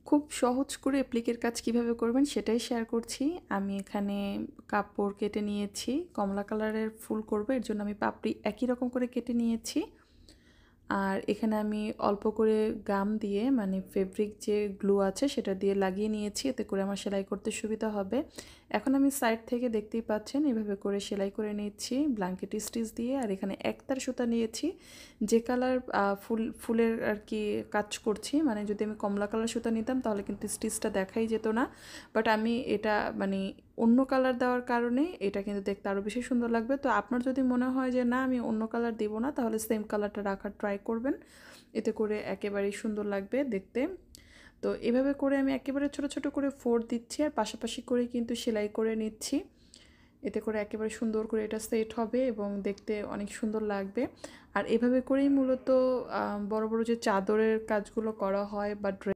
খুব সহজ করে অ্যাপ্লিকের কাজ কিভাবে করবেন সেটাই শেয়ার করছি। আমি এখানে কাপড় কেটে নিয়েছি, কমলা কালারের ফুল করব, এর জন্য আমি পাপড়ি একই রকম করে কেটে নিয়েছি। আর এখানে আমি অল্প করে গাম দিয়ে মানে ফেব্রিক যে গ্লু আছে সেটা দিয়ে লাগিয়ে নিয়েছি, এতে করে আমার সেলাই করতে সুবিধা হবে। এখন আমি সাইড থেকে দেখতেই পাচ্ছেন এভাবে করে সেলাই করে নিচ্ছি ব্ল্যাঙ্কেট স্টিচ দিয়ে। আর এখানে একতার সুতা নিয়েছি, যে কালার ফুলের আর কি কাজ করছি, মানে যদি আমি কমলা কালার সুতা নিতাম তাহলে কিন্তু স্টিচটা দেখাই যেত না, বাট আমি এটা মানে অন্য কালার দেওয়ার কারণে এটা কিন্তু দেখতে আরও বেশি সুন্দর লাগবে। তো আপনার যদি মনে হয় যে না আমি অন্য কালার দেব না, তাহলে সেম কালারটা রাখার ট্রাই করবেন, এতে করে একেবারেই সুন্দর লাগবে দেখতে। তো এভাবে করে আমি একেবারে ছোট ছোট করে ফোড় দিচ্ছি আর পাশাপাশি করে কিন্তু সেলাই করে নিচ্ছি, এতে করে একেবারে সুন্দর করে এটা সেট হবে এবং দেখতে অনেক সুন্দর লাগবে। আর এভাবে করেই মূলত বড় বড় যে চাদরের কাজগুলো করা হয় বা